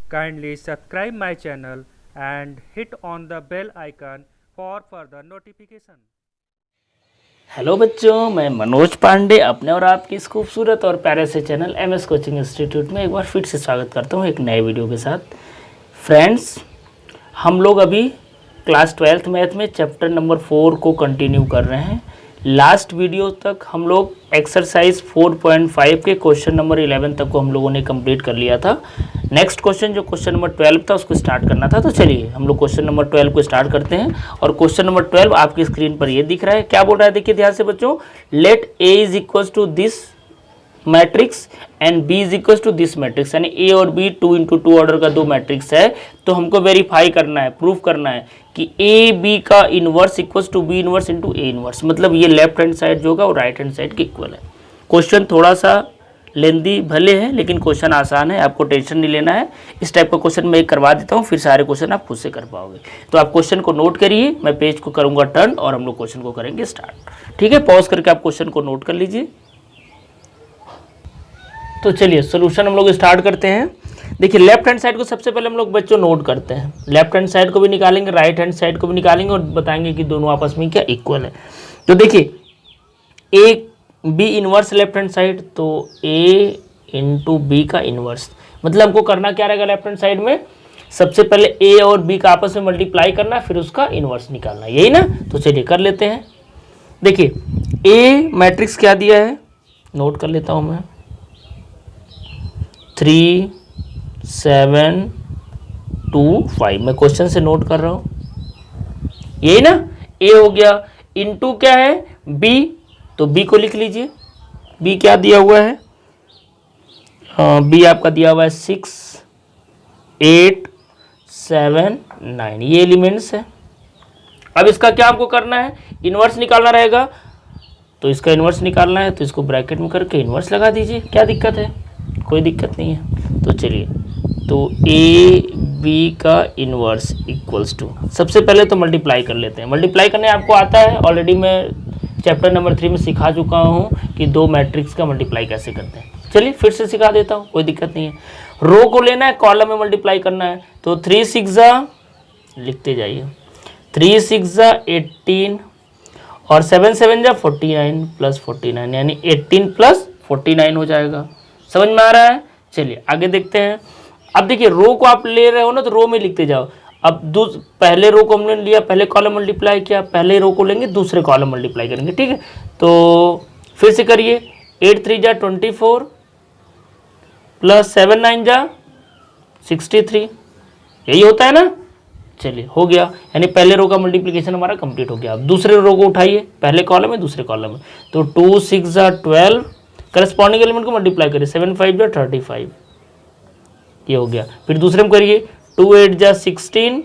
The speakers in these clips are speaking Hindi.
Kindly subscribe my channel and hit on the bell icon for further notification. Hello बच्चों, मैं मनोज पांडे अपने और आपकी इस खूबसूरत और प्यारे से चैनल एमएस कोचिंग इंस्टीट्यूट में एक बार फिर से स्वागत करता हूं एक नए वीडियो के साथ। फ्रेंड्स, हम लोग अभी क्लास 12th मैथ में चैप्टर नंबर 4 को कंटिन्यू कर रहे हैं। लास्ट वीडियो तक हम लोग एक्सरसाइज 4.5 के क्वेश्चन नंबर 11 तक को हम लोगों ने कंप्लीट कर लिया था। नेक्स्ट क्वेश्चन जो क्वेश्चन नंबर 12 था उसको स्टार्ट करना था। तो चलिए हम लोग क्वेश्चन नंबर 12 को स्टार्ट करते हैं। और क्वेश्चन नंबर 12 आपकी स्क्रीन पर ये दिख रहा है। क्या बोल रहा है, देखिए ध्यान से बच्चों। Let A is equal to this matrix and B is equal to this matrix, यानी ए और बी 2 into 2 ऑर्डर का दो मैट्रिक्स है। तो हमको वेरीफाई करना है, प्रूफ करना है कि ए बी का inverse equals to B inverse into A inverse, मतलब ये लेफ्ट हैंड साइड जो होगा वो राइट हैंड साइड के इक्वल है। क्वेश्चन थोड़ा सा लेंदी भले है लेकिन क्वेश्चन आसान है, आपको टेंशन नहीं लेना है। इस टाइप का क्वेश्चन मैं एक करवा देता हूँ, फिर सारे क्वेश्चन आप खुद से कर पाओगे। तो आप क्वेश्चन को नोट करिए, मैं पेज को करूँगा टर्न और हम लोग क्वेश्चन को करेंगे स्टार्ट। ठीक है, पॉज करके आप क्वेश्चन को नोट कर लीजिए। तो चलिए सोल्यूशन हम लोग स्टार्ट करते हैं। देखिए लेफ्ट हैंड साइड को सबसे पहले हम लोग बच्चों नोट करते हैं। लेफ्ट हैंड साइड को भी निकालेंगे, राइट हैंड साइड को भी निकालेंगे और बताएंगे कि दोनों आपस में क्या इक्वल है। तो देखिए A B inverse left hand side, तो ए इंटू बी का इनवर्स, मतलब हमको करना क्या रहेगा लेफ्ट हैंड साइड में, सबसे पहले ए और बी का आपस में मल्टीप्लाई करना, फिर उसका इनवर्स निकालना, यही ना। तो चलिए कर लेते हैं। देखिए ए मैट्रिक्स क्या दिया है, नोट कर लेता हूं मैं, 3 7 2 5। मैं क्वेश्चन से नोट कर रहा हूं, यही ना। ए हो गया, इनटू क्या है बी, तो बी को लिख लीजिए। बी क्या दिया हुआ है, बी आपका दिया हुआ है 6 8 7 9, ये एलिमेंट्स है। अब इसका क्या आपको करना है, इनवर्स निकालना रहेगा। तो इसका इनवर्स निकालना है तो इसको ब्रैकेट में करके इनवर्स लगा दीजिए, क्या दिक्कत है, कोई दिक्कत नहीं है। तो चलिए, तो ए बी का इनवर्स इक्वल्स टू, सबसे पहले तो मल्टीप्लाई कर लेते हैं। मल्टीप्लाई करने आपको आता है, ऑलरेडी मैं चैप्टर नंबर 3 में सिखा चुका हूँ कि दो मैट्रिक्स का मल्टीप्लाई कैसे करते हैं। चलिए फिर से सिखा देता हूँ, कोई दिक्कत नहीं है। रो को लेना है, कॉलम में मल्टीप्लाई करना है। तो 3 6 लिखते जाइए, 3 6 18 और 7 7 49 प्लस 49, यानी 18 प्लस 49 हो जाएगा। समझ में आ रहा है। चलिए आगे देखते हैं। अब देखिए रो को आप ले रहे हो ना, तो रो में लिखते जाओ। अब पहले रो को हमने लिया, पहले कॉलम मल्टीप्लाई किया, पहले रो को लेंगे दूसरे कॉलम मल्टीप्लाई करेंगे। ठीक है, तो फिर से करिए। 8 3 24 प्लस 7 9 63, यही होता है ना। चलिए हो गया, यानी पहले रो का मल्टीप्लिकेशन हमारा कंप्लीट हो गया। अब दूसरे रो को उठाइए, पहले कॉलम है दूसरे कॉलम में, तो 2 6 12, करस्पॉन्डिंग एलिमेंट को मल्टीप्लाई करिए, 7 5 35, ये हो गया। फिर दूसरे में करिए, 2 8 16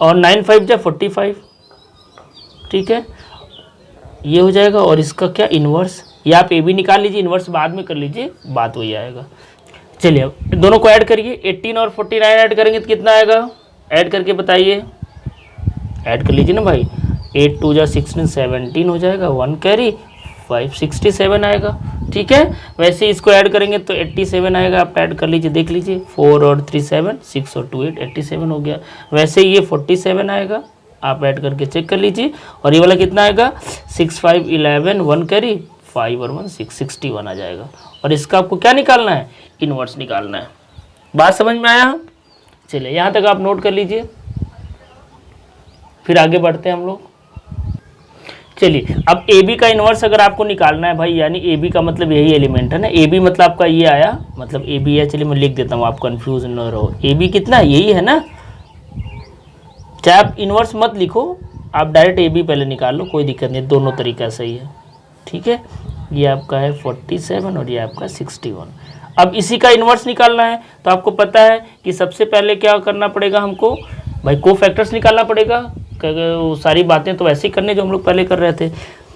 और 9 5 45, ठीक है, ये हो जाएगा। और इसका क्या इनवर्स, ये आप ए भी निकाल लीजिए, इनवर्स बाद में कर लीजिए, बात वही आएगा। चलिए अब दोनों को ऐड करिए, 18 और 49 ऐड करेंगे तो कितना आएगा, ऐड करके बताइए, ऐड कर लीजिए ना भाई। 8 2 16 17 हो जाएगा, 1 कैरी 5 67 आएगा। ठीक है, वैसे इसको ऐड करेंगे तो 87 आएगा, आप ऐड कर लीजिए, देख लीजिए। 4 और 3 7, 6 और 2 8, 87 हो गया। वैसे ये 47 आएगा, आप ऐड करके चेक कर लीजिए। और ये वाला कितना आएगा, 6 5 11, 1 कैरी 5 और 1 6, 61 आ जाएगा। और इसका आपको क्या निकालना है, इनवर्स निकालना है। बात समझ में आया। चलिए यहाँ तक आप नोट कर लीजिए, फिर आगे बढ़ते हैं हम लोग। चलिए अब ए बी का इनवर्स अगर आपको निकालना है भाई, यानी ए बी का मतलब यही एलिमेंट है ना। ए बी मतलब आपका ये आया, मतलब ए बी है। चलिए मैं लिख देता हूँ, आप कंफ्यूज न रहो। ए बी कितना, यही है ना। चाहे आप इनवर्स मत लिखो, आप डायरेक्ट ए बी पहले निकाल लो, कोई दिक्कत नहीं, दोनों तरीका सही है। ठीक है, ये आपका है 47 और ये आपका 61। अब इसी का इनवर्स निकालना है, तो आपको पता है कि सबसे पहले क्या करना पड़ेगा हमको भाई, कोफैक्टर्स निकालना पड़ेगा। सारी बातें तो वैसे ही करने जो हम लोग पहले कर रहे थे।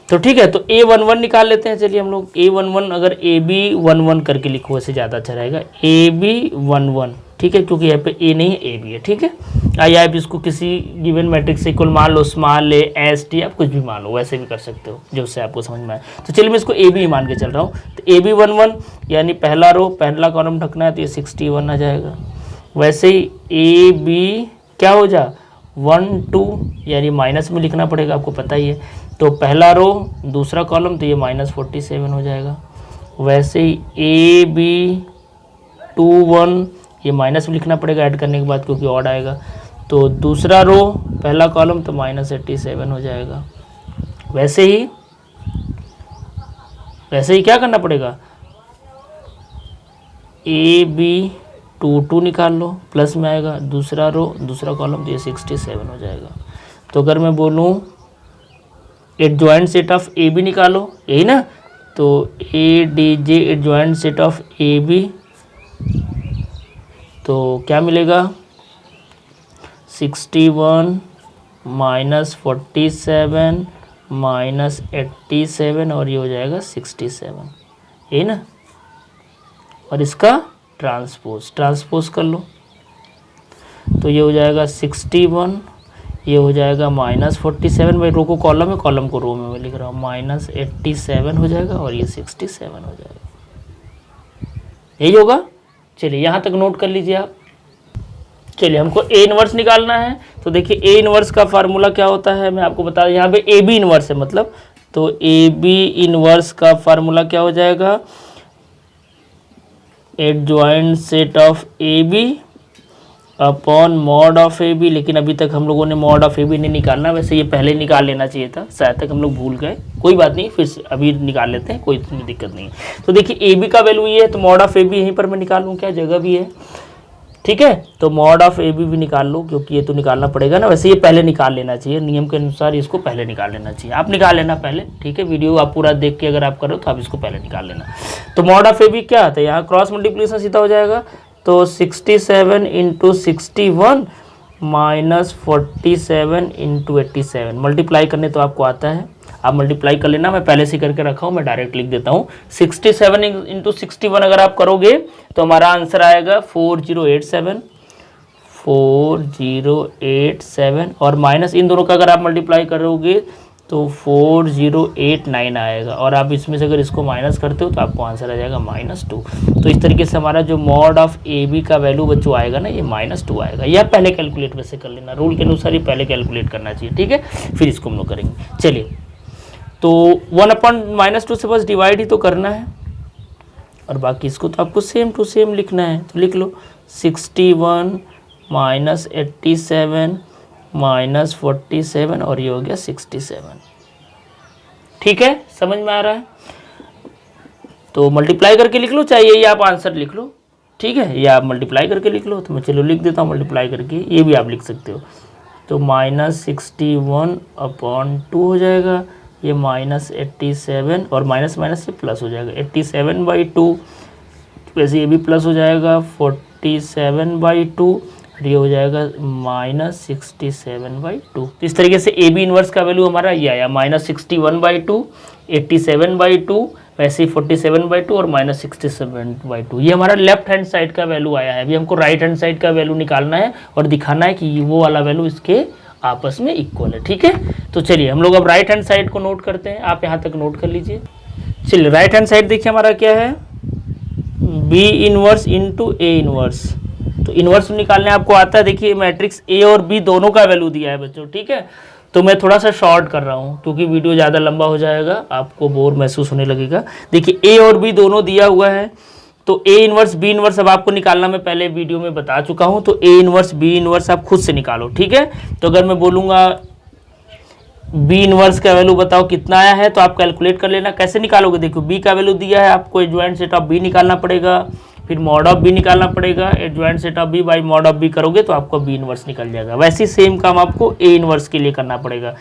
तो ठीक है, तो A11 निकाल लेते हैं। चलिए हम लोग A11, अगर AB11 करके लिखो वैसे ज़्यादा अच्छा रहेगा, AB11। ठीक है, क्योंकि यहाँ पे ए नहीं है, ए बी है। ठीक है, आइए आप इसको किसी गिवन मैट्रिक्स से इक्वल मान लो, स्मॉल ए एस टी, आप कुछ भी मान लो, वैसे भी कर सकते हो जो उससे आपको समझ में आए। तो चलिए मैं इसको ए बी मान के चल रहा हूँ। तो AB11 यानी पहला रो पहला कॉलम ढकना है, तो ये 61 आ जाएगा। वैसे ही ए बी क्या हो जा 1 2, यानी माइनस में लिखना पड़ेगा, आपको पता ही है। तो पहला रो दूसरा कॉलम, तो ये -47 हो जाएगा। वैसे ही ए बी 2 1, ये माइनस में लिखना पड़ेगा ऐड करने के बाद, क्योंकि ऑड आएगा। तो दूसरा रो पहला कॉलम तो -87 हो जाएगा। वैसे ही क्या करना पड़ेगा, ए बी 2 2 निकाल लो, प्लस में आएगा, दूसरा रो दूसरा कॉलम, तो ये 67 हो जाएगा। तो अगर मैं बोलूँ adjoint set of A B निकालो, यही ना, तो A D J adjoint set of A B, तो क्या मिलेगा 61 -47 -87 और ये हो जाएगा 67, यही ना। और इसका ट्रांसपोज कर लो, तो ये हो जाएगा 61, ये हो जाएगा -47, भाई रो को कॉलम है, कॉलम को रो में मैं लिख रहा हूँ, -87 हो जाएगा और ये 67 हो जाएगा, यही होगा। चलिए यहाँ तक नोट कर लीजिए आप। चलिए हमको ए इनवर्स निकालना है, तो देखिए ए इनवर्स का फार्मूला क्या होता है, मैं आपको बता दूं, यहाँ पे ए बी इनवर्स है मतलब, तो ए बी इनवर्स का फार्मूला क्या हो जाएगा, adjoint set of A B upon mod of A B. लेकिन अभी तक हम लोगों ने मॉड ऑफ ए बी नहीं निकालना, वैसे ये पहले निकाल लेना चाहिए था, शायद तक हम लोग भूल गए, कोई बात नहीं, फिर अभी निकाल लेते हैं, कोई दिक्कत नहीं है। तो देखिए ए बी का वैल्यू ये है, तो मॉड ऑफ ए बी यहीं पर मैं निकालूँ, क्या जगह भी है, ठीक है। तो मॉड ऑफ ए बी भी निकाल लो, क्योंकि ये तो निकालना पड़ेगा ना, वैसे ये पहले निकाल लेना चाहिए, नियम के अनुसार इसको पहले निकाल लेना चाहिए, आप निकाल लेना पहले, ठीक है। वीडियो आप पूरा देख के अगर आप करो तो आप इसको पहले निकाल लेना। तो मॉड ऑफ ए बी क्या आता है, यहाँ क्रॉस मल्टीप्लिकेशन सीधा हो जाएगा, तो 67 × 61 -47 × 87, मल्टीप्लाई करने तो आपको आता है, आप मल्टीप्लाई कर लेना, मैं पहले से करके रखा हूँ, मैं डायरेक्ट लिख देता हूँ। 67 × 61 अगर आप करोगे तो हमारा आंसर आएगा 4087 और माइनस इन दोनों का अगर आप मल्टीप्लाई करोगे तो 4089 आएगा, और आप इसमें से अगर इसको माइनस करते हो तो आपको आंसर आ जाएगा -2। तो इस तरीके से हमारा जो मॉड ऑफ ए बी का वैल्यू बच्चों आएगा ना, ये -2 आएगा। यह पहले कैलकुलेट वैसे कर लेना, रूल के अनुसार ये पहले कैलकुलेट करना चाहिए, ठीक है, फिर इसको हम लोग करेंगे। चलिए, तो 1/-2 से बस डिवाइड ही तो करना है, और बाकी इसको तो आपको सेम टू सेम लिखना है, तो लिख लो 61 -87 -47 और ये हो गया 67, ठीक है, समझ में आ रहा है। तो मल्टीप्लाई करके लिख लो, चाहे ये आप आंसर लिख लो, ठीक है, या आप मल्टीप्लाई करके लिख लो, तो मैं चलो लिख देता हूँ मल्टीप्लाई करके, ये भी आप लिख सकते हो। तो -61/2 हो जाएगा, ये -87 और माइनस से प्लस हो जाएगा 87/2, वैसे ये भी प्लस हो जाएगा 47/2, ये हो जाएगा -67/2। तो इस तरीके से ए बी इनवर्स का वैल्यू हमारा ये आया, -61/2, 87/2, वैसे ही 47/2 और -67/2। ये हमारा लेफ्ट हैंड साइड का वैल्यू आया है। अभी हमको राइट हैंड साइड का वैल्यू निकालना है और दिखाना है कि वो वाला वैल्यू इसके आपस में इक्वल है, ठीक है। तो चलिए हम लोग अब राइट हैंड साइड को नोट करते हैं, आप यहाँ तक नोट कर लीजिए। चलिए राइट हैंड साइड देखिए हमारा क्या है, B inverse into A inverse. तो इनवर्स निकालने आपको आता है, देखिए मैट्रिक्स ए और बी दोनों का वैल्यू दिया है बच्चों, ठीक है। तो मैं थोड़ा सा शॉर्ट कर रहा हूँ क्योंकि वीडियो ज़्यादा लंबा हो जाएगा, आपको बोर महसूस होने लगेगा। देखिए ए और बी दोनों दिया हुआ है, तो ए इनवर्स बी इनवर्स अब आपको निकालना मैं पहले वीडियो में बता चुका हूँ। तो ए इनवर्स बी इनवर्स आप खुद से निकालो, ठीक है। तो अगर मैं बोलूँगा बी इनवर्स का वैल्यू बताओ कितना आया है, तो आप कैलकुलेट कर लेना। कैसे निकालोगे, देखो बी का वैल्यू दिया है, आपको एडजॉइंट सेट ऑफ बी निकालना पड़ेगा, फिर मॉड ऑफ बी निकालना पड़ेगा, adjoint set of B by mod of B करोगे तो आपको बी इनवर्स निकल जाएगा। वैसे ही सेम काम आपको ए इनवर्स के लिए करना पड़ेगा,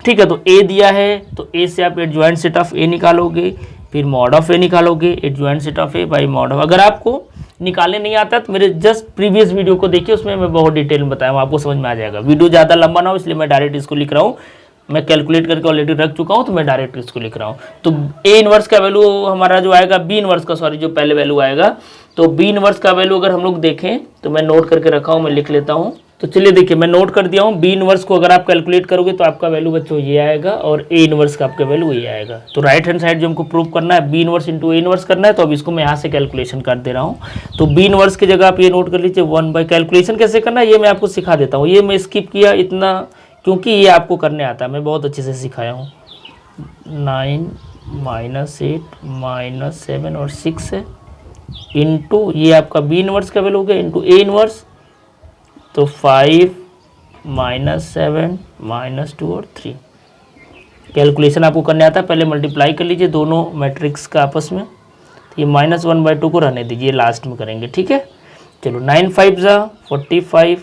ठीक है। तो ए दिया है तो ए से आप एडजॉइंट सेट ऑफ ए निकालोगे, फिर मॉड ऑफ ए निकालोगे, adjoint set of A by mod of. अगर आपको निकालने नहीं आता तो मेरे जस्ट प्रीवियस वीडियो को देखिए, उसमें मैं बहुत डिटेल में बताया हूँ, आपको समझ में आ जाएगा। वीडियो ज़्यादा लंबा ना हो इसलिए मैं डायरेक्ट इसको लिख रहा हूँ, मैं कैलकुलेट करके ऑलरेडी रख चुका हूँ, तो मैं डायरेक्ट इसको लिख रहा हूँ। तो ए इनवर्स का वैल्यू हमारा जो आएगा, बी इनवर्स का सॉरी जो पहले वैल्यू आएगा, तो बी इनवर्स का वैल्यू अगर हम लोग देखें तो मैं नोट करके रखा हूँ, मैं लिख लेता हूँ तो चलिए देखिए मैं नोट कर दिया हूँ, बी इनवर्स को अगर आप कैलकुलेट करोगे तो आपका वैल्यू बच्चों ये आएगा और ए इनवर्स का आपका वैल्यू ये आएगा। तो राइट हैंड साइड जो हमको प्रूव करना है B inverse into A inverse करना है, तो अब इसको मैं यहाँ से कैलकुलेशन कर दे रहा हूँ। तो बी इनवर्स की जगह आप ये नोट कर लीजिए 1/, कैलकुलेशन कैसे करना है ये मैं आपको सिखा देता हूँ। ये मैं स्किप किया इतना क्योंकि ये आपको करने आता है, मैं बहुत अच्छे से सिखाया हूँ। 9 -8 -7 और 6 है, इंटू ये आपका बी इनवर्स का वैल्यू हो गया इंटू ए इनवर्स, तो 5 -7 -2 और 3। कैलकुलेशन आपको करने आता है, पहले मल्टीप्लाई कर लीजिए दोनों मैट्रिक्स का आपस में। तो ये -1/2 को रहने दीजिए, लास्ट में करेंगे, ठीक है। चलो 9 5 जा 45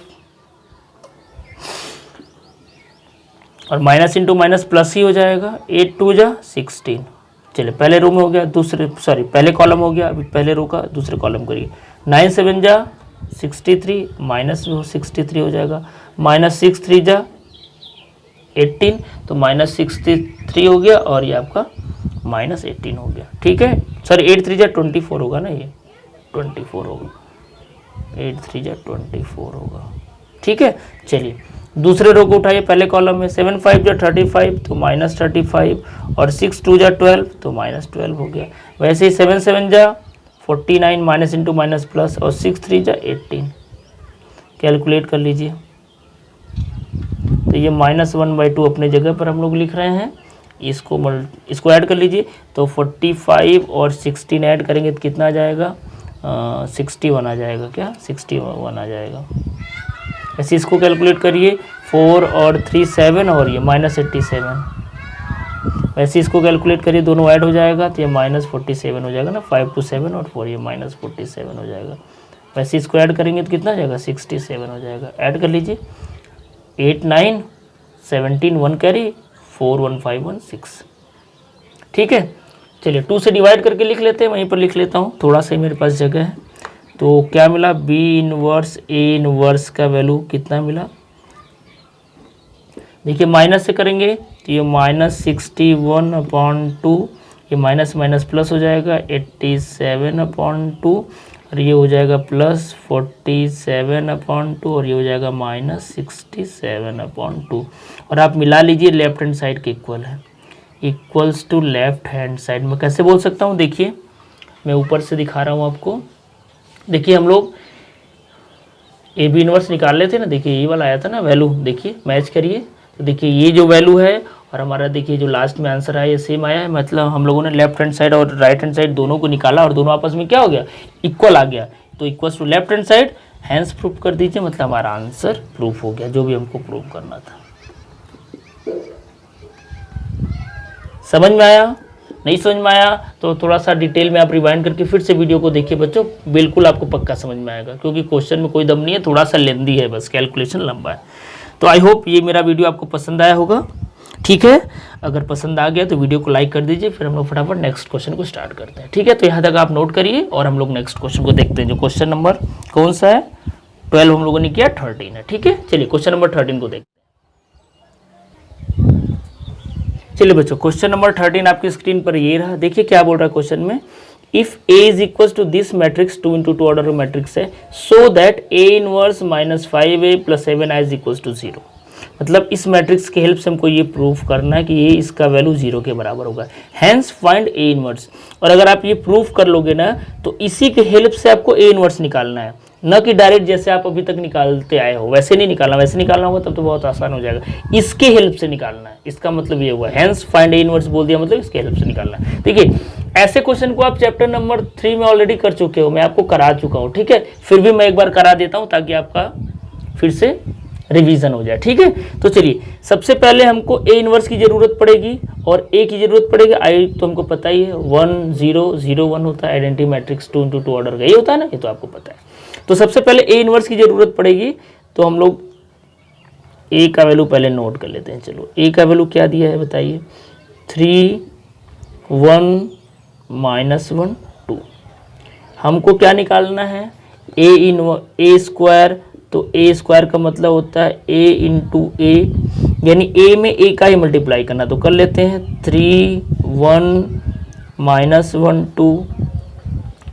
और माइनस इंटू माइनस प्लस ही हो जाएगा, 8 2 जा 16। चलिए पहले रो में हो गया, पहले कॉलम हो गया, अभी पहले रो का दूसरे कॉलम करिए। 9 7 जा 63 माइनस 63 हो जाएगा, -6 3 जा 18, तो -63 हो गया और ये आपका -18 हो गया, ठीक है। सॉरी 8 3 जा 24 होगा ना, ये 24 होगा, 8 3 जा 24 होगा, ठीक है। चलिए दूसरे रो को उठाइए, पहले कॉलम में 7 5 जा 35, तो -35 और 6 2 जा 12, तो -12 हो गया। वैसे ही 7 7 जा 49 माइनस इंटू माइनस प्लस और 6 3 जा 18। कैलकुलेट कर लीजिए, तो ये -1/2 अपने जगह पर हम लोग लिख रहे हैं। इसको ऐड कर लीजिए, तो 45 और 16 ऐड करेंगे तो कितना आ जाएगा, 61 आ जाएगा, क्या 61 आ जाएगा। ऐसे इसको कैलकुलेट करिए, 4 और 3 7 और ये -87। वैसे इसको कैलकुलेट करिए, दोनों ऐड हो जाएगा तो ये -47 हो जाएगा ना, 5 2 7 और 4 ये -47 हो जाएगा। वैसे इसको ऐड करेंगे तो कितना हो जाएगा, 67 हो जाएगा। ऐड कर लीजिए, 8 9 17 1 कैरी 4 1 5 1 6, ठीक है। चलिए 2 से डिवाइड करके लिख लेते हैं, वहीं पर लिख लेता हूँ, थोड़ा सा मेरे पास जगह है। तो क्या मिला, बी इनवर्स ए इनवर्स का वैल्यू कितना मिला, देखिए माइनस से करेंगे तो ये -61/2, ये माइनस माइनस प्लस हो जाएगा 87/2 और ये हो जाएगा +47/2 और ये हो जाएगा -67/2। और आप मिला लीजिए, लेफ्ट हैंड साइड के इक्वल है, equals to left hand side में कैसे बोल सकता हूँ, देखिए मैं ऊपर से दिखा रहा हूँ आपको। देखिए हम लोग ए बी इनवर्स निकाल लेते ना, देखिए ये वाला आया था ना वैल्यू, देखिए मैच करिए, तो देखिए ये जो वैल्यू है और हमारा देखिए जो लास्ट में आंसर आया ये सेम आया है। मतलब हम लोगों ने लेफ्ट हैंड साइड और राइट हैंड साइड दोनों को निकाला और दोनों आपस में क्या हो गया, इक्वल आ गया, तो equals to left hand side, hence proof कर दीजिए, मतलब हमारा आंसर प्रूफ हो गया जो भी हमको प्रूफ करना था। समझ में आया, नहीं समझ में आया तो थोड़ा सा डिटेल में आप रिवाइंड करके फिर से वीडियो को देखिए बच्चों, बिल्कुल आपको पक्का समझ में आएगा, क्योंकि क्वेश्चन में कोई दम नहीं है, थोड़ा सा लेंदी है, बस कैलकुलेशन लंबा है। तो आई होप ये मेरा वीडियो आपको पसंद आया होगा, ठीक है। अगर पसंद आ गया तो वीडियो को लाइक कर दीजिए, फिर हम लोग फटाफट नेक्स्ट क्वेश्चन को स्टार्ट करते हैं, ठीक है। तो यहाँ तक आप नोट करिए और हम लोग नेक्स्ट क्वेश्चन को देखते हैं, जो क्वेश्चन नंबर कौन सा है, 12 हम लोगों ने किया, 13 है, ठीक है। चलिए क्वेश्चन नंबर 13 को देखते हैं। चलिए बच्चों क्वेश्चन नंबर 13 आपकी स्क्रीन पर ये रहा। देखिए क्या बोल रहा है क्वेश्चन में, if A is equal to this matrix 2 × 2 order matrix है, so that A inverse -5A + 7I is equal to 0। मतलब इस मैट्रिक्स की हेल्प से हमको ये प्रूफ करना है कि ये इसका वैल्यू 0 के बराबर होगा, हैंस फाइंड A इनवर्स। और अगर आप ये प्रूफ कर लोगे ना तो इसी के हेल्प से आपको A इनवर्स निकालना है, न कि डायरेक्ट जैसे आप अभी तक निकालते आए हो वैसे नहीं निकालना, वैसे निकालना होगा तब तो बहुत आसान हो जाएगा, इसके हेल्प से निकालना है। इसका मतलब ये हुआ, हैंस फाइंड A इनवर्स बोल दिया, मतलब इसके हेल्प से निकालना है। देखिए ऐसे क्वेश्चन को आप चैप्टर नंबर 3 में ऑलरेडी कर चुके हो, मैं आपको करा चुका हूँ, ठीक है। फिर भी मैं एक बार करा देता हूँ ताकि आपका फिर से रिवीजन हो जाए, ठीक है। तो चलिए सबसे पहले हमको A इनवर्स की जरूरत पड़ेगी और A की जरूरत पड़ेगी, आई तो हमको पता ही है 1 0 0 1 होता है, आइडेंटिटी मैट्रिक्स 2 × 2 ऑर्डर का ये होता है ना, ये तो आपको पता है। तो सबसे पहले A इनवर्स की जरूरत पड़ेगी, तो हम लोग A का वैल्यू पहले नोट कर लेते हैं। चलो A का वैल्यू क्या दिया है बताइए, 3 1 -1 2। हमको क्या निकालना है, A स्क्वायर, तो A स्क्वायर का मतलब होता है A × A, यानी A में A का ही मल्टीप्लाई करना, तो कर लेते हैं 3 1 -1 2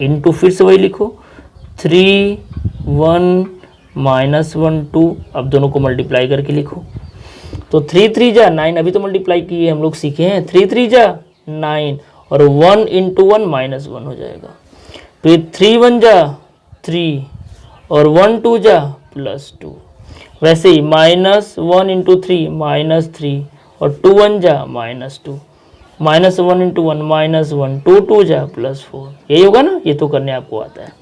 इंटू, फिर से वही लिखो 3 1 -1 2, अब दोनों को मल्टीप्लाई करके लिखो। तो 3 3 जा 9, अभी तो मल्टीप्लाई किए हम लोग सीखे हैं। 3 3 जा 9 और 1 × 1 -1 हो जाएगा। फिर 3 1 जा 3 और 1 2 जा +2। वैसे ही -1 × 3 -3 और 2 1 जा -2, -1 × 1 -1, 2 2 जा +4। यही होगा ना, ये तो करने आपको आता है।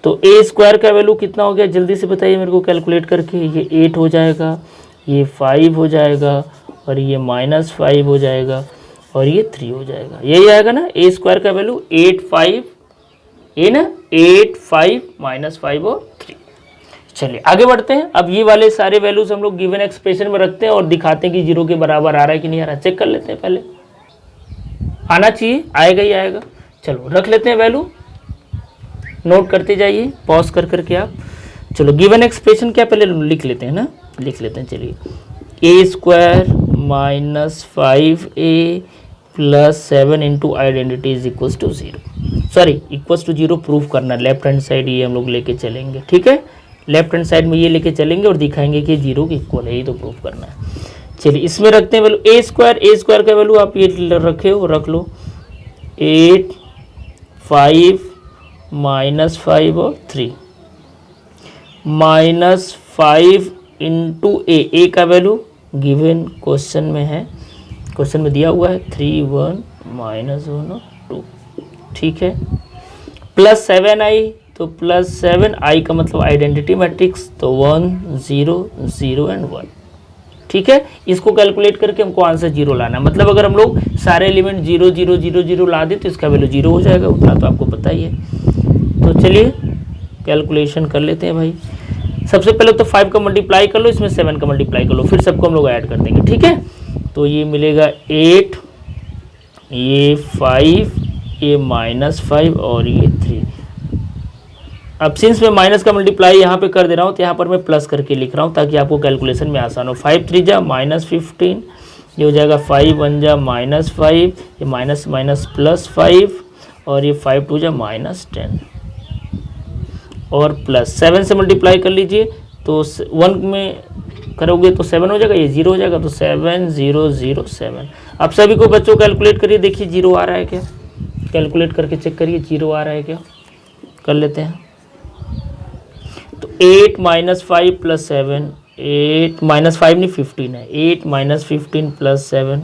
तो a स्क्वायर का वैल्यू कितना हो गया, जल्दी से बताइए मेरे को कैलकुलेट करके। ये 8 हो जाएगा, ये 5 हो जाएगा और ये -5 हो जाएगा और ये 3 हो जाएगा। यही आएगा ना a स्क्वायर का वैल्यू 8 5, ये ना 8 5 -5 और 3। चलिए आगे बढ़ते हैं। अब ये वाले सारे वैल्यूज हम लोग गिवन एक्सप्रेशन में रखते हैं और दिखाते हैं कि 0 के बराबर आ रहा है कि नहीं आ रहा है। चेक कर लेते हैं, पहले आना चाहिए, आएगा ही आएगा। चलो रख लेते हैं वैल्यू, नोट करते जाइए पॉज कर करके आप। चलो गिवन एक्सप्रेशन क्या पहले लिख लेते हैं ना, लिख लेते हैं। चलिए a square -5a + 7 × identity is equals to 0, sorry equals to 0 proof करना। लेफ्ट हैंड साइड ये हम लोग लेके चलेंगे, ठीक है। लेफ्ट हैंड साइड में ये लेके चलेंगे और दिखाएंगे कि 0 के इक्वल है, ये तो प्रूफ करना है। चलिए इसमें रखते हैं वैल्यू a स्क्वायर का वैल्यू आप ये रखे हो, रख लो 8 5 -5 और 3 -5 × a का वैल्यू गिवन क्वेश्चन में है, क्वेश्चन में दिया हुआ है 3 1 -1 और 2, ठीक है। +7i, तो +7i का मतलब आइडेंटिटी मैट्रिक्स, तो 1 0 0 एंड 1, ठीक है। इसको कैलकुलेट करके हमको आंसर 0 लाना है। मतलब अगर हम लोग सारे एलिमेंट 0 0 0 0 ला दें तो इसका वैल्यू 0 हो जाएगा, उतना तो आपको पता ही है। तो चलिए कैलकुलेशन कर लेते हैं भाई। सबसे पहले तो 5 का मल्टीप्लाई कर लो, इसमें 7 का मल्टीप्लाई कर लो, फिर सबको हम लोग ऐड कर देंगे, ठीक है। तो ये मिलेगा 8, ये 5, ये -5 और ये 3। अब सिंस मैं माइनस का मल्टीप्लाई यहाँ पे कर दे रहा हूँ तो यहाँ पर मैं प्लस करके लिख रहा हूँ ताकि आपको कैलकुलेशन में आसान हो। 5 3 जा -15, ये हो जाएगा 5 1 जा -5, ये माइनस माइनस +5 और ये 5 2 जा -10 और +7 से मल्टीप्लाई कर लीजिए तो 1 में करोगे तो 7 हो जाएगा, ये 0 हो जाएगा, तो 7 0 0 7। अब सभी को बच्चों कैलकुलेट करिए, देखिए 0 आ रहा है क्या, कैलकुलेट करके चेक करिए 0 आ रहा है क्या, कर लेते हैं। तो 8 -5 + 7, 8 -5 नहीं 15 है, 8 -15 + 7।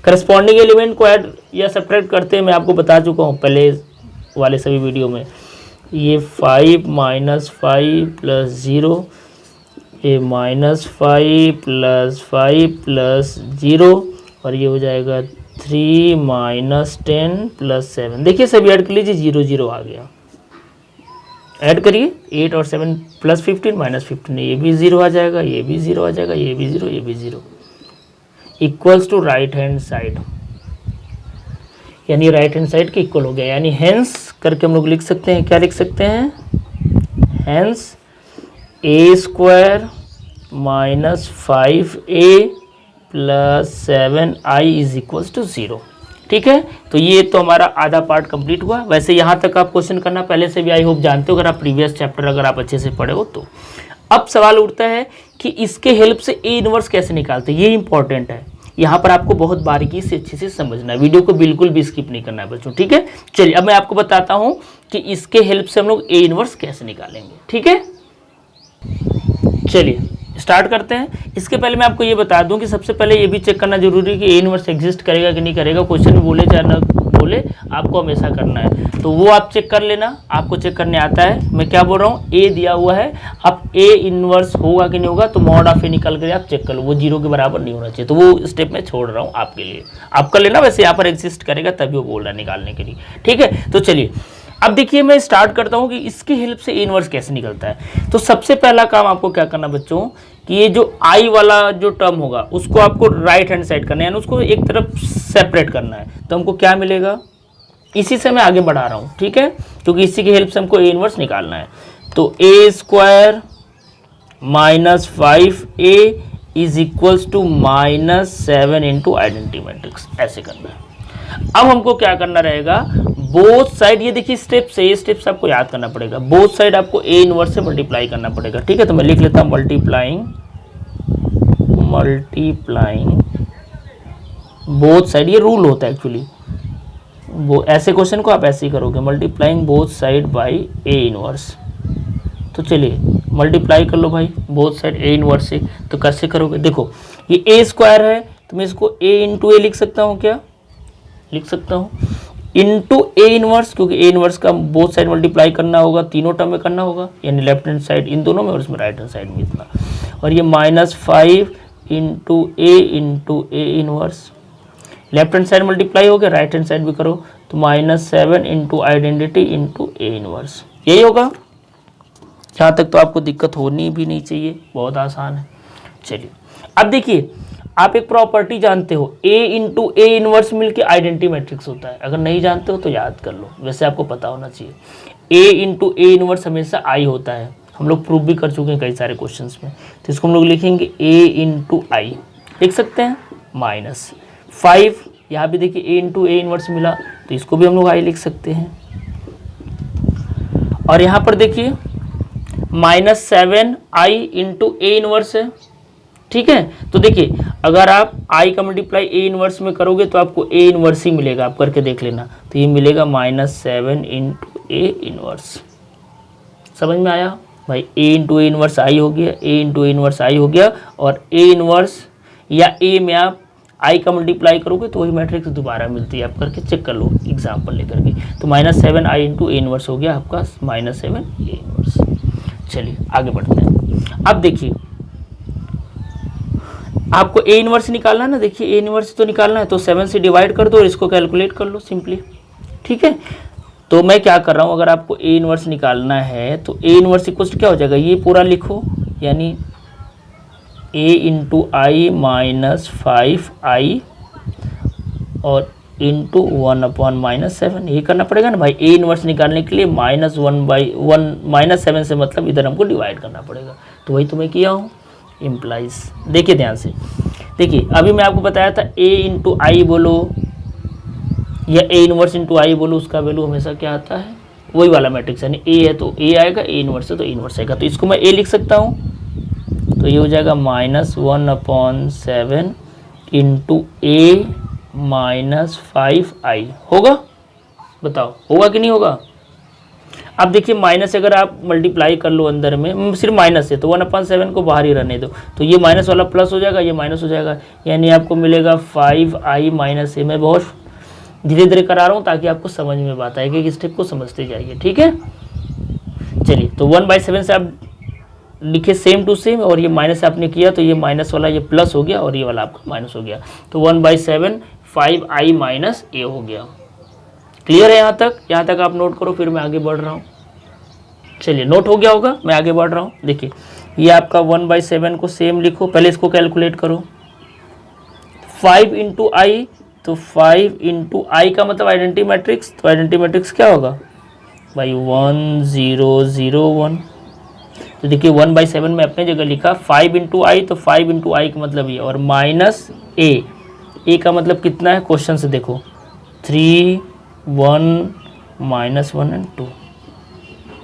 करस्पॉन्डिंग एलिमेंट को ऐड या सब्ट्रैक्ट करते हैं, मैं आपको बता चुका हूँ पहले वाले सभी वीडियो में। ये 5 -5 + 0, ये -5 + 5 + 0 और ये हो जाएगा 3 -10 + 7। देखिए सभी ऐड कर लीजिए, 0 0 आ गया। ऐड करिए 8 और 7 +15 -15, ये भी 0 आ जाएगा, ये भी 0 आ जाएगा, ये भी 0, ये भी 0, equals to right hand side, यानी राइट हैंड साइड के इक्वल हो गया। यानी हेंस करके हम लोग लिख सकते हैं, क्या लिख सकते हैं, हेंस a² -5a + 7i = 0। ठीक है, तो ये तो हमारा आधा पार्ट कंप्लीट हुआ। वैसे यहाँ तक आप क्वेश्चन करना पहले से भी आई होप जानते हो, अगर आप प्रीवियस चैप्टर अगर आप अच्छे से पढ़े हो तो। अब सवाल उठता है कि इसके हेल्प से ए इनवर्स कैसे निकालते हैं, ये इंपॉर्टेंट है। यहाँ पर आपको बहुत बारीकी से अच्छे से समझना है, वीडियो को बिल्कुल भी स्किप नहीं करना है बच्चों, ठीक है। चलिए अब मैं आपको बताता हूँ कि इसके हेल्प से हम लोग ए इनवर्स कैसे निकालेंगे, ठीक है। चलिए स्टार्ट करते हैं। इसके पहले मैं आपको ये बता दूं कि सबसे पहले ये भी चेक करना जरूरी है कि ए इनवर्स एग्जिस्ट करेगा कि नहीं करेगा। क्वेश्चन में बोले चाहे ना बोले, आपको हमेशा करना है, तो वो आप चेक कर लेना, आपको चेक करने आता है। मैं क्या बोल रहा हूँ, ए दिया हुआ है, अब ए इनवर्स होगा कि नहीं होगा तो मॉड ऑफ ए निकाल कर आप चेक कर लो, वो 0 के बराबर नहीं होना चाहिए, तो वो स्टेप मैं छोड़ रहा हूँ आपके लिए, आप कर लेना। वैसे यहाँ पर एग्जिस्ट करेगा तभी वो बोल रहा है निकालने के लिए, ठीक है। तो चलिए अब देखिए मैं स्टार्ट करता हूँ कि इसकी हेल्प से ए इनवर्स कैसे निकलता है। तो सबसे पहला काम आपको क्या करना बच्चों, कि ये जो आई वाला जो टर्म होगा उसको आपको राइट हैंड साइड करना है, यानी उसको एक तरफ सेपरेट करना है। तो हमको क्या मिलेगा, इसी से मैं आगे बढ़ा रहा हूँ, ठीक है, क्योंकि इसी की हेल्प से हमको ए इनवर्स निकालना है। तो a² -5a = -7 × आइडेंटिटी मैट्रिक्स, ऐसे करना है। अब हमको क्या करना रहेगा, बोथ साइड, ये देखिए स्टेप्स है, ये स्टेप्स आपको याद करना पड़ेगा। बोथ साइड आपको ए इनवर्स से मल्टीप्लाई करना पड़ेगा, ठीक है। तो मैं लिख लेता हूँ मल्टीप्लाइंग बोथ साइड, ये रूल होता है एक्चुअली, वो ऐसे क्वेश्चन को आप ऐसे ही करोगे, multiplying both side by A inverse. तो चलिए मल्टीप्लाई कर लो भाई बोथ साइड ए इनवर्स से। तो कैसे करोगे, देखो ये ए स्क्वायर है तो मैं इसको ए इंटू ए लिख सकता हूँ, क्या लिख सकता हूँ, इंटू ए इनवर्स, क्योंकि ए इनवर्स का बोथ साइड मल्टीप्लाई करना होगा, तीनों टर्म में करना होगा, यानी लेफ्ट हैंड साइड इन दोनों में और इसमें राइट हैंड साइड में इतना, और ये -5 into A inverse, left hand side multiply हो गया, राइट हैंड साइड भी करो, तो -7 into identity into A inverse, यही होगा। यहाँ तक तो आपको दिक्कत होनी भी नहीं चाहिए, बहुत आसान है। चलिए अब देखिए, आप एक प्रॉपर्टी जानते हो, A इंटू ए इनवर्स मिलकर आइडेंटिटी मैट्रिक्स होता है, अगर नहीं जानते हो तो याद कर लो, वैसे आपको पता होना चाहिए। A इंटू ए इनवर्स हमेशा I होता है, हम लोग प्रूव भी कर चुके हैं कई सारे क्वेश्चंस में। तो इसको हम लोग लिखेंगे A इंटू आई, लिख सकते हैं, -5, यहाँ भी देखिए A इंटू ए इनवर्स मिला, तो इसको भी हम लोग I लिख सकते हैं। और यहाँ पर देखिए -7i इंटू ए इनवर्स है, ठीक है। तो देखिए अगर आप i का मल्टीप्लाई ए इनवर्स में करोगे तो आपको ए इनवर्स ही मिलेगा, आप करके देख लेना, तो ये मिलेगा -7 इंटू ए इनवर्स। समझ में आया भाई, ए इंटू ए इनवर्स आई हो गया, ए इंटू ए इनवर्स आई हो गया, और ए इनवर्स या ए में आप आई का मल्टीप्लाई करोगे तो वही मैट्रिक्स दोबारा मिलती है, आप करके चेक कर लो एग्जाम्पल लेकर के। तो -7i इंटू ए इनवर्स हो गया आपका -7 ए इनवर्स। चलिए आगे बढ़ते हैं। अब देखिए आपको ए इनवर्स निकालना है ना, देखिए ए इनवर्स तो निकालना है, तो 7 से डिवाइड कर दो और इसको कैलकुलेट कर लो सिंपली, ठीक है। तो मैं क्या कर रहा हूँ, अगर आपको ए इनवर्स निकालना है तो ए इनवर्स इक्वल क्या हो जाएगा, ये पूरा लिखो, यानी a इंटू आई -5i और इंटू 1/-7, ये करना पड़ेगा ना भाई। ए इनवर्स निकालने के लिए -1/7 से मतलब इधर हमको डिवाइड करना पड़ेगा, तो वही तो मैं किया हूँ, इम्प्लाइज। देखिए ध्यान से, देखिए अभी मैं आपको बताया था a इंटू आई बोलो या ए इनवर्स इंटू आई बोलो, उसका वैल्यू हमेशा क्या आता है, वही वाला मैट्रिक्स, यानी ए है तो ए आएगा, ए इनवर्स है तो ए इनवर्स आएगा, तो इसको मैं ए लिख सकता हूँ, तो ये हो जाएगा -1/7 इंटू ए -5i होगा, बताओ होगा कि नहीं होगा। अब देखिए माइनस अगर आप मल्टीप्लाई कर लो अंदर में, सिर्फ माइनस है तो 1/7 को बाहर ही रहने दो, तो ये माइनस वाला प्लस हो जाएगा, ये माइनस हो जाएगा, यानी आपको मिलेगा 5i - a। मैं बहुत धीरे धीरे करा रहा हूँ ताकि आपको समझ में बात आए, कि स्टेप को समझते जाइए, ठीक है। चलिए तो 1/7 से आप लिखे सेम टू सेम, और ये माइनस आपने किया तो ये माइनस वाला ये प्लस हो गया और ये वाला आपका माइनस हो गया, तो 1/7 5i - a हो गया। क्लियर है यहाँ तक आप नोट करो, फिर मैं आगे बढ़ रहा हूँ। चलिए नोट हो गया होगा, मैं आगे बढ़ रहा हूँ। देखिए ये आपका 1/7 को सेम लिखो, पहले इसको कैलकुलेट करो, 5 इंटू आई, तो 5 इंटू आई का मतलब आइडेंटिटी मैट्रिक्स, तो आइडेंटिटी मैट्रिक्स क्या होगा भाई 1 0 0 1। तो देखिए 1/7 में अपने जगह लिखा 5 इंटू आई, तो 5 इंटू आई का मतलब ये, और माइनस ए का मतलब कितना है, क्वेश्चन से देखो 3 1 -1 एंड 2,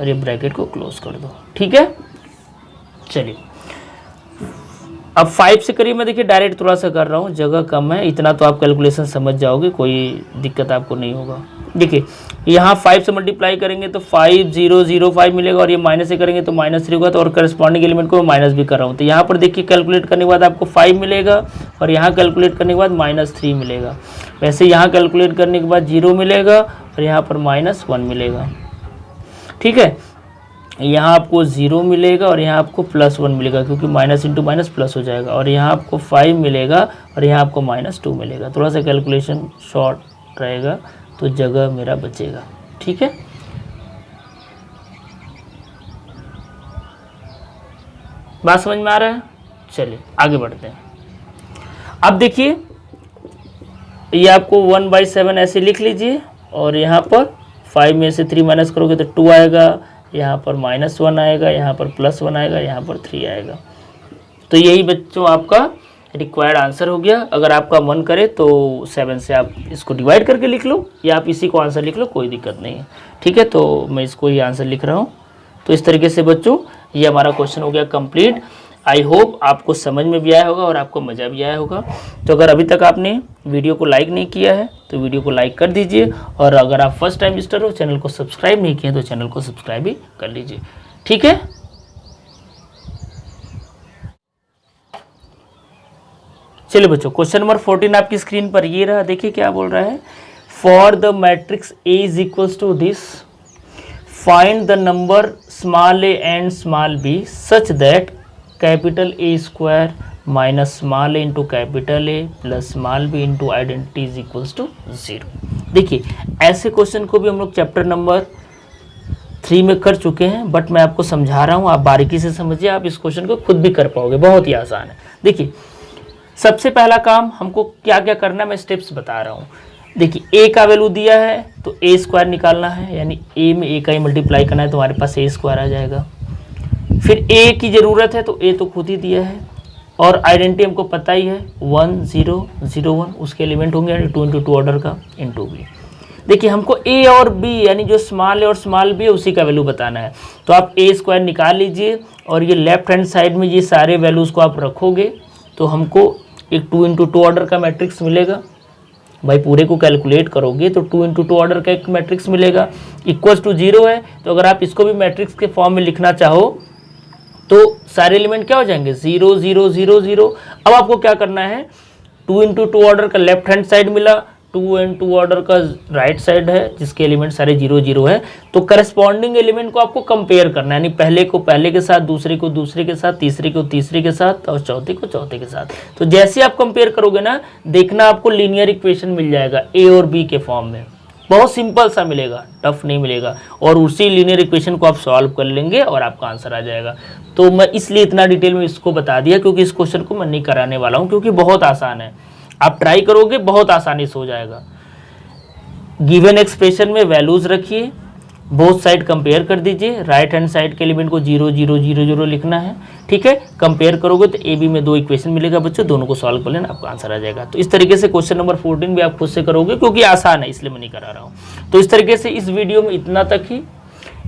और ये ब्रैकेट को क्लोज कर दो, ठीक है। चलिए अब 5 से करीब मैं देखिए डायरेक्ट थोड़ा सा कर रहा हूँ, जगह कम है, इतना तो आप कैलकुलेशन समझ जाओगे, कोई दिक्कत आपको नहीं होगा। देखिए यहाँ 5 से मल्टीप्लाई करेंगे तो 5005 मिलेगा, और ये माइनस से करेंगे तो -3 होगा, तो और करस्पॉन्डिंग एलिमेंट को मैं माइनस भी कर रहा हूँ, तो यहाँ पर देखिए कैलकुलेट करने के बाद आपको 5 मिलेगा, और यहाँ कैलकुलेट करने के बाद -3 मिलेगा। वैसे यहाँ कैलकुलेट करने के बाद 0 मिलेगा, और यहाँ पर -1 मिलेगा, ठीक है। यहाँ आपको 0 मिलेगा और यहाँ आपको +1 मिलेगा, क्योंकि माइनस इंटू माइनस प्लस हो जाएगा, और यहाँ आपको 5 मिलेगा और यहाँ आपको -2 मिलेगा। थोड़ा सा कैलकुलेशन शॉर्ट रहेगा तो जगह मेरा बचेगा, ठीक है। बात समझ में आ रहा है। चलिए आगे बढ़ते हैं। अब देखिए ये आपको 1/7 ऐसे लिख लीजिए, और यहाँ पर 5 में से 3 माइनस करोगे तो 2 आएगा, यहाँ पर -1 आएगा, यहाँ पर +1 आएगा, यहाँ पर 3 आएगा। तो यही बच्चों आपका रिक्वायर्ड आंसर हो गया। अगर आपका मन करे तो 7 से आप इसको डिवाइड करके लिख लो या आप इसी को आंसर लिख लो, कोई दिक्कत नहीं है। ठीक है, तो मैं इसको ही आंसर लिख रहा हूँ। तो इस तरीके से बच्चों ये हमारा क्वेश्चन हो गया कंप्लीट। आई होप आपको समझ में भी आया होगा और आपको मज़ा भी आया होगा। तो अगर अभी तक आपने वीडियो को लाइक नहीं किया है तो वीडियो को लाइक कर दीजिए, और अगर आप फर्स्ट टाइम विजिटर हो, चैनल को सब्सक्राइब नहीं किया तो चैनल को सब्सक्राइब भी कर लीजिए। ठीक है, चलिए बच्चों, क्वेश्चन नंबर 14 आपकी स्क्रीन पर ये रहा। देखिए क्या बोल रहा है, for the matrix A is equals to this, find the number small A and small B such that capital A square minus small A into capital A plus small B into identity is equals to 0। देखिए ऐसे क्वेश्चन को भी हम लोग चैप्टर नंबर 3 में कर चुके हैं, बट मैं आपको समझा रहा हूँ, आप बारीकी से समझिए, आप इस क्वेश्चन को खुद भी कर पाओगे, बहुत ही आसान है। देखिए सबसे पहला काम हमको क्या क्या करना है, मैं स्टेप्स बता रहा हूँ। देखिए ए का वैल्यू दिया है तो ए स्क्वायर निकालना है, यानी ए में ए का ही मल्टीप्लाई करना है तो हमारे पास ए स्क्वायर आ जाएगा। फिर ए की ज़रूरत है तो ए तो खुद ही दिया है, और आइडेंटिटी हमको पता ही है 1 0 0 1, उसके एलिमेंट होंगे 2 × 2 ऑर्डर का इंटू बी। देखिए हमको ए और बी यानी जो स्मॉल ए और स्मॉल बी है उसी का वैल्यू बताना है, तो आप ए स्क्वायर निकाल लीजिए और ये लेफ्ट हैंड साइड में ये सारे वैल्यूज़ को आप रखोगे तो हमको एक 2 × 2 ऑर्डर का मैट्रिक्स मिलेगा। भाई पूरे को कैलकुलेट करोगे तो 2 × 2 ऑर्डर का एक मैट्रिक्स मिलेगा, इक्वल्स टू 0 है। तो अगर आप इसको भी मैट्रिक्स के फॉर्म में लिखना चाहो तो सारे एलिमेंट क्या हो जाएंगे 0 0 0 0। अब आपको क्या करना है, 2 × 2 ऑर्डर का लेफ्ट हैंड साइड मिला, 2 × 2 ऑर्डर का राइट साइड है जिसके एलिमेंट सारे 0 0 है, तो करस्पॉन्डिंग एलिमेंट को आपको कंपेयर करना है, यानी पहले को पहले के साथ, दूसरे को दूसरे के साथ, तीसरे को तीसरे के साथ और चौथे को चौथे के साथ। तो जैसे आप कंपेयर करोगे ना, देखना आपको लीनियर इक्वेशन मिल जाएगा ए और बी के फॉर्म में, बहुत सिंपल सा मिलेगा, टफ नहीं मिलेगा, और उसी लीनियर इक्वेशन को आप सॉल्व कर लेंगे और आपका आंसर आ जाएगा। तो मैं इसलिए इतना डिटेल में इसको बता दिया क्योंकि इस क्वेश्चन को मैं नहीं कराने वाला हूँ, क्योंकि बहुत आसान है, आप ट्राई करोगे बहुत आसानी से हो जाएगा। गिवन एक्सप्रेशन में वैल्यूज रखिए, बोथ साइड कंपेयर कर दीजिए, राइट हैंड साइड के एलिमेंट को 0 0 0 0 लिखना है। ठीक है, कंपेयर करोगे तो ए बी में 2 इक्वेशन मिलेगा बच्चों, दोनों को सॉल्व कर लेना, आपका आंसर आ जाएगा। तो इस तरीके से क्वेश्चन नंबर 14 भी आप खुद से करोगे क्योंकि आसान है, इसलिए मैं नहीं करा रहा हूँ। तो इस तरीके से इस वीडियो में इतना तक ही।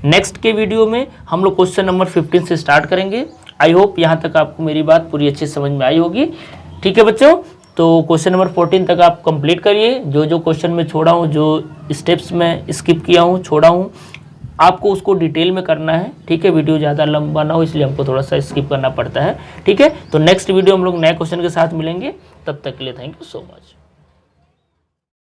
नेक्स्ट के वीडियो में हम लोग क्वेश्चन नंबर 15 से स्टार्ट करेंगे। आई होप यहाँ तक आपको मेरी बात पूरी अच्छी समझ में आई होगी। ठीक है बच्चों, तो क्वेश्चन नंबर 14 तक आप कंप्लीट करिए। जो जो क्वेश्चन में छोड़ा हूँ, जो स्टेप्स में स्किप किया हूँ, छोड़ा हूँ, आपको उसको डिटेल में करना है। ठीक है, वीडियो ज़्यादा लंबा ना हो इसलिए हमको थोड़ा सा स्किप करना पड़ता है। ठीक है, तो नेक्स्ट वीडियो हम लोग नए क्वेश्चन के साथ मिलेंगे, तब तक के लिए थैंक यू सो मच।